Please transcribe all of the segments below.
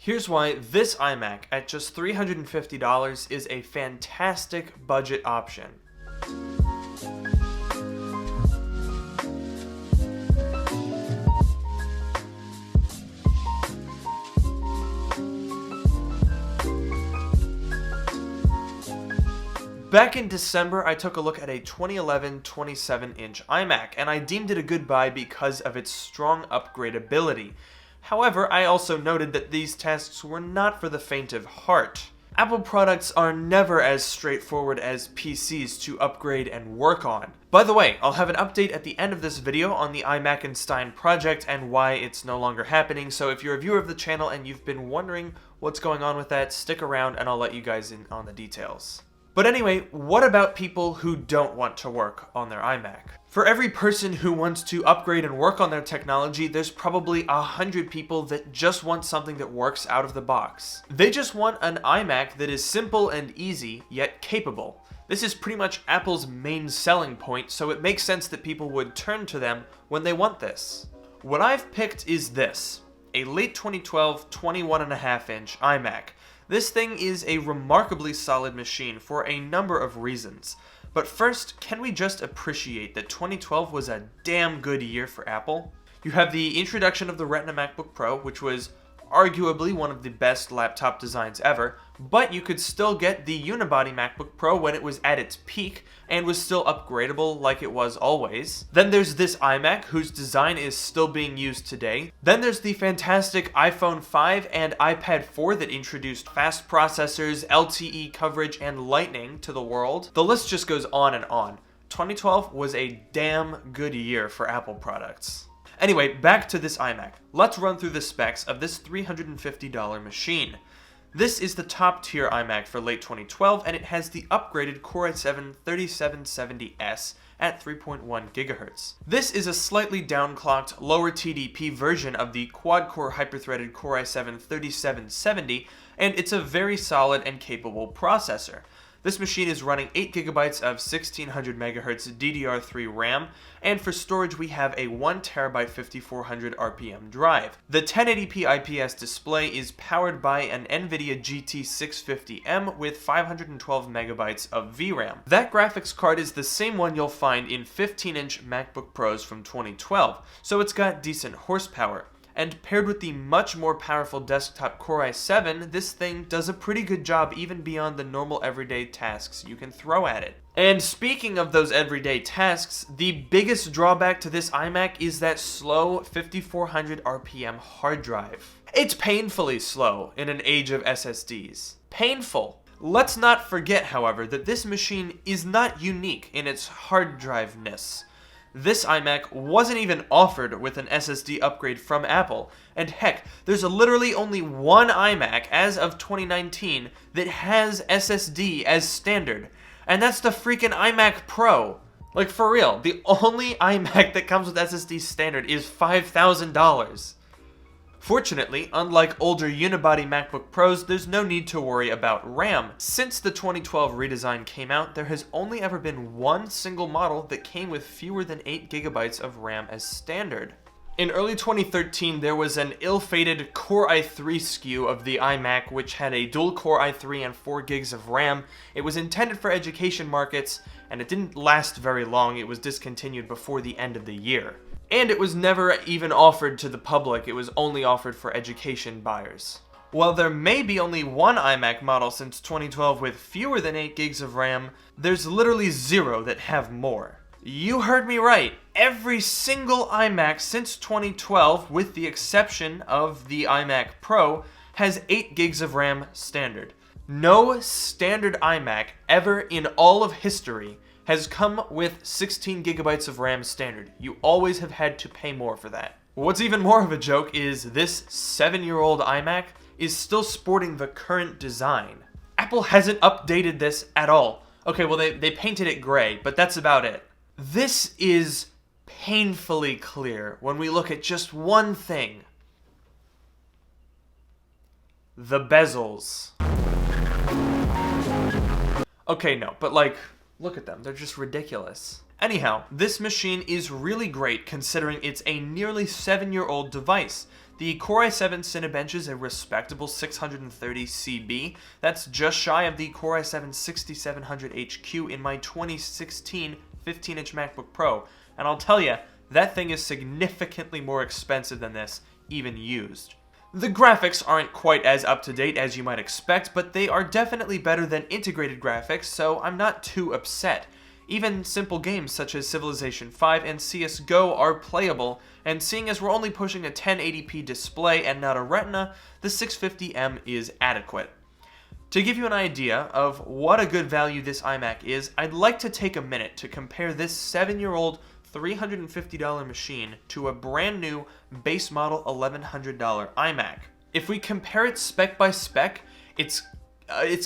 Here's why this iMac at just $350 is a fantastic budget option. Back in December, I took a look at a 2011 27-inch iMac, and I deemed it a good buy because of its strong upgradability. However, I also noted that these tasks were not for the faint of heart. Apple products are never as straightforward as PCs to upgrade and work on. By the way, I'll have an update at the end of this video on the iMac-enstein project and why it's no longer happening, so if you're a viewer of the channel and you've been wondering what's going on with that, stick around and I'll let you guys in on the details. But anyway, what about people who don't want to work on their iMac? For every person who wants to upgrade and work on their technology, there's probably 100 people that just want something that works out of the box. They just want an iMac that is simple and easy, yet capable. This is pretty much Apple's main selling point, so it makes sense that people would turn to them when they want this. What I've picked is this, a late 2012 21.5-inch iMac. This thing is a remarkably solid machine for a number of reasons. But first, can we just appreciate that 2012 was a damn good year for Apple? You have the introduction of the Retina MacBook Pro, which was arguably one of the best laptop designs ever, but you could still get the unibody MacBook Pro when it was at its peak and was still upgradable like it was always. Then there's this iMac, whose design is still being used today. Then there's the fantastic iPhone 5 and iPad 4 that introduced fast processors, LTE coverage, and Lightning to the world. The list just goes on and on. 2012 was a damn good year for Apple products. Anyway, back to this iMac. Let's run through the specs of this $350 machine. This is the top tier iMac for late 2012, and it has the upgraded Core i7-3770S at 3.1 GHz. This is a slightly downclocked, lower TDP version of the quad-core hyper-threaded Core i7-3770, and it's a very solid and capable processor. This machine is running 8GB of 1600 MHz DDR3 RAM, and for storage we have a 1TB 5400 RPM drive. The 1080p IPS display is powered by an NVIDIA GT650M with 512 MB of VRAM. That graphics card is the same one you'll find in 15-inch MacBook Pros from 2012, so it's got decent horsepower. And paired with the much more powerful desktop Core i7, this thing does a pretty good job even beyond the normal everyday tasks you can throw at it. And speaking of those everyday tasks, the biggest drawback to this iMac is that slow 5400 RPM hard drive. It's painfully slow in an age of SSDs. Painful. Let's not forget, however, that this machine is not unique in its hard drive-ness. This iMac wasn't even offered with an SSD upgrade from Apple, and heck, there's literally only one iMac as of 2019 that has SSD as standard, and that's the freaking iMac Pro. Like, for real, the only iMac that comes with SSD standard is $5,000. Fortunately, unlike older unibody MacBook Pros, there's no need to worry about RAM. Since the 2012 redesign came out, there has only ever been one single model that came with fewer than 8GB of RAM as standard. In early 2013, there was an ill-fated Core i3 SKU of the iMac, which had a dual-core i3 and 4GB of RAM. It was intended for education markets, and it didn't last very long. It was discontinued before the end of the year. And it was never even offered to the public, it was only offered for education buyers. While there may be only one iMac model since 2012 with fewer than 8GB of RAM, there's literally zero that have more. You heard me right, every single iMac since 2012, with the exception of the iMac Pro, has 8GB of RAM standard. No standard iMac ever in all of history has come with 16GB of RAM standard. You always have had to pay more for that. What's even more of a joke is this 7-year-old iMac is still sporting the current design. Apple hasn't updated this at all. Okay, well they painted it gray, but that's about it. This is painfully clear when we look at just one thing. The bezels. Okay, no, but like, look at them, they're just ridiculous. Anyhow, this machine is really great considering it's a nearly 7-year-old device. The Core i7 Cinebench is a respectable 630 CB. That's just shy of the Core i7 6700 HQ in my 2016 15-inch MacBook Pro. And I'll tell you, that thing is significantly more expensive than this, even used. The graphics aren't quite as up-to-date as you might expect, but they are definitely better than integrated graphics, so I'm not too upset. Even simple games such as Civilization 5 and CSGO are playable, and seeing as we're only pushing a 1080p display and not a Retina, the 650M is adequate. To give you an idea of what a good value this iMac is, I'd like to take a minute to compare this 7-year-old $350 machine to a brand new base model $1,100 iMac. If we compare it spec by spec, it's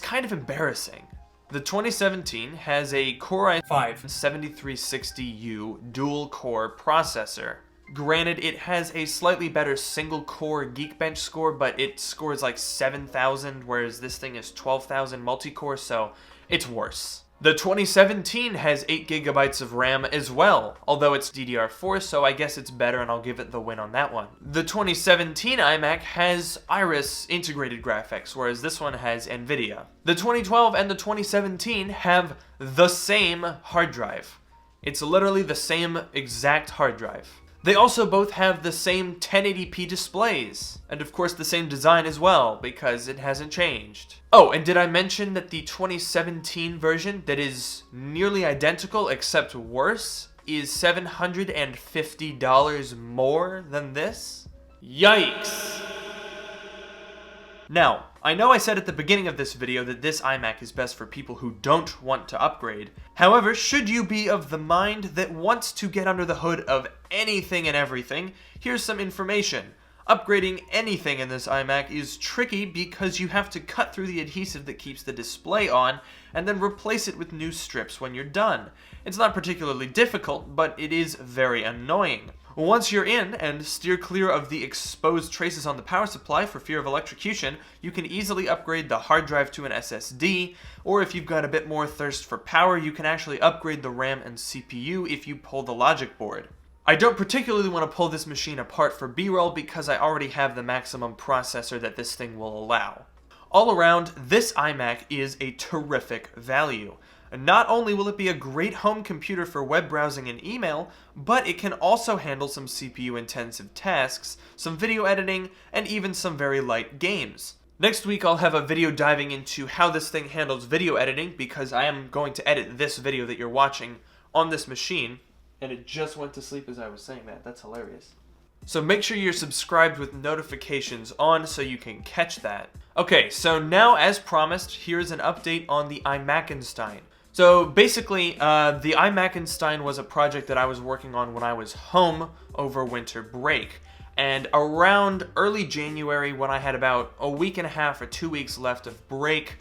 kind of embarrassing. The 2017 has a Core i5 7360U dual-core processor. Granted, it has a slightly better single-core Geekbench score, but it scores like 7,000, whereas this thing is 12,000 multi-core, so it's worse. The 2017 has 8GB of RAM as well, although it's DDR4, so I guess it's better and I'll give it the win on that one. The 2017 iMac has Iris integrated graphics, whereas this one has NVIDIA. The 2012 and the 2017 have the same hard drive. It's literally the same exact hard drive. They also both have the same 1080p displays, and of course the same design as well, because it hasn't changed. Oh, and did I mention that the 2017 version, that is nearly identical except worse, is $750 more than this? Yikes! Now, I know I said at the beginning of this video that this iMac is best for people who don't want to upgrade. However, should you be of the mind that wants to get under the hood of anything and everything, here's some information. Upgrading anything in this iMac is tricky because you have to cut through the adhesive that keeps the display on and then replace it with new strips when you're done. It's not particularly difficult, but it is very annoying. Once you're in and steer clear of the exposed traces on the power supply for fear of electrocution, you can easily upgrade the hard drive to an SSD, or if you've got a bit more thirst for power, you can actually upgrade the RAM and CPU if you pull the logic board. I don't particularly want to pull this machine apart for B-roll because I already have the maximum processor that this thing will allow. All around, this iMac is a terrific value. Not only will it be a great home computer for web browsing and email, but it can also handle some CPU-intensive tasks, some video editing, and even some very light games. Next week I'll have a video diving into how this thing handles video editing, because I am going to edit this video that you're watching on this machine, and it just went to sleep as I was saying that. That's hilarious. So make sure you're subscribed with notifications on so you can catch that. Okay, so now as promised, here's an update on the iMacenstein. So basically, the iMac-enstein was a project that I was working on when I was home over winter break. And around early January, when I had about a week and a half or 2 weeks left of break,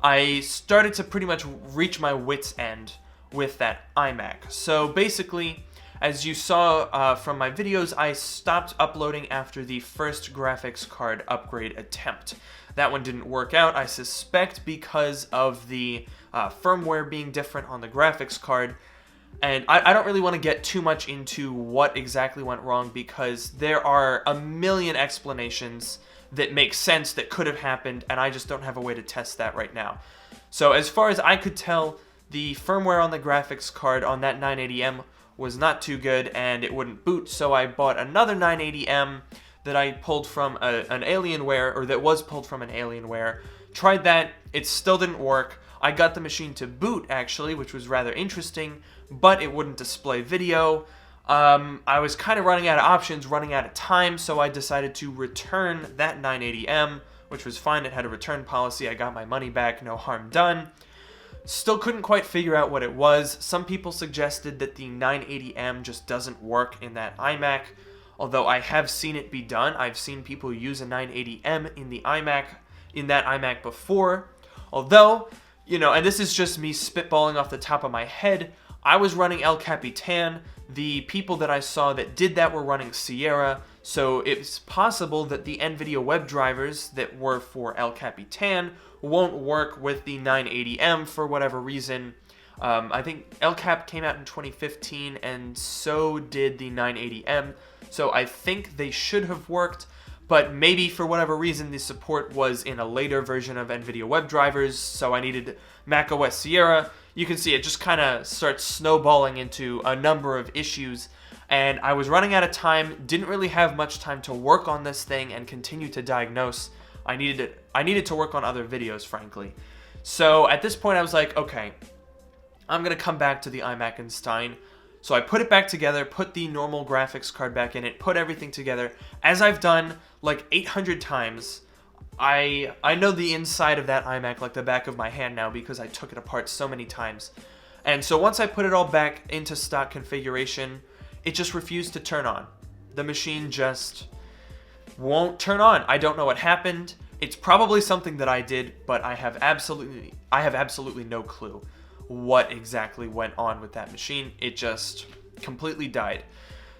I started to pretty much reach my wit's end with that iMac. So basically, as you saw from my videos, I stopped uploading after the first graphics card upgrade attempt. That one didn't work out, I suspect because of the firmware being different on the graphics card. And I don't really want to get too much into what exactly went wrong because there are a million explanations that make sense that could have happened, and I just don't have a way to test that right now. So as far as I could tell, the firmware on the graphics card on that 980M was not too good and it wouldn't boot, so I bought another 980M that I pulled from an Alienware, or that was pulled from an Alienware. Tried that, it still didn't work. I got the machine to boot actually, which was rather interesting, but it wouldn't display video. I was kind of running out of options, running out of time, so I decided to return that 980M, which was fine. It had a return policy. I got my money back, no harm done. Still couldn't quite figure out what it was. Some people suggested that the 980M just doesn't work in that iMac, although I have seen it be done. I've seen people use a 980M in that iMac before. Although, you know, and this is just me spitballing off the top of my head, I was running El Capitan. The people that I saw that did that were running Sierra, so it's possible that the NVIDIA web drivers that were for El Capitan won't work with the 980M for whatever reason. I think El Cap came out in 2015, and so did the 980M, so I think they should have worked, but maybe for whatever reason the support was in a later version of NVIDIA WebDrivers, so I needed macOS Sierra. You can see it just kind of starts snowballing into a number of issues, and I was running out of time, didn't really have much time to work on this thing and continue to diagnose. I needed to work on other videos, frankly. So at this point I was like, okay, I'm going to come back to the iMac-enstein. So I put it back together, put the normal graphics card back in it, put everything together, as I've done like 800 times. I know the inside of that iMac like the back of my hand now because I took it apart so many times. And so once I put it all back into stock configuration, it just refused to turn on. The machine just won't turn on. I don't know what happened. It's probably something that I did, but I have absolutely no clue what exactly went on with that machine. It just completely died.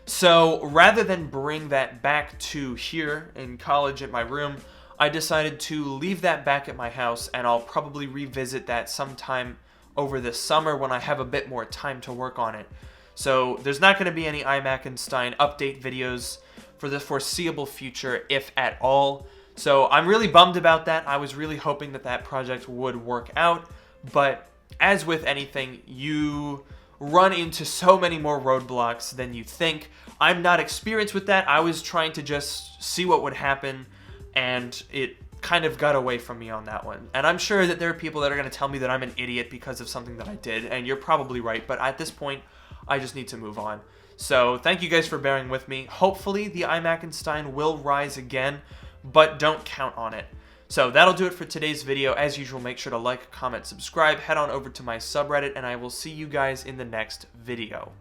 So rather than bring that back to here in college at my room, I decided to leave that back at my house, and I'll probably revisit that sometime over the summer when I have a bit more time to work on it. So there's not going to be any iMac-enstein update videos for the foreseeable future, if at all. So I'm really bummed about that. I was really hoping that that project would work out, but as with anything, you run into so many more roadblocks than you think. I'm not experienced with that. I was trying to just see what would happen, and it kind of got away from me on that one. And I'm sure that there are people that are going to tell me that I'm an idiot because of something that I did, and you're probably right, but at this point, I just need to move on. So thank you guys for bearing with me. Hopefully the iMac-enstein will rise again, but don't count on it. So that'll do it for today's video. As usual, make sure to like, comment, subscribe, head on over to my subreddit, and I will see you guys in the next video.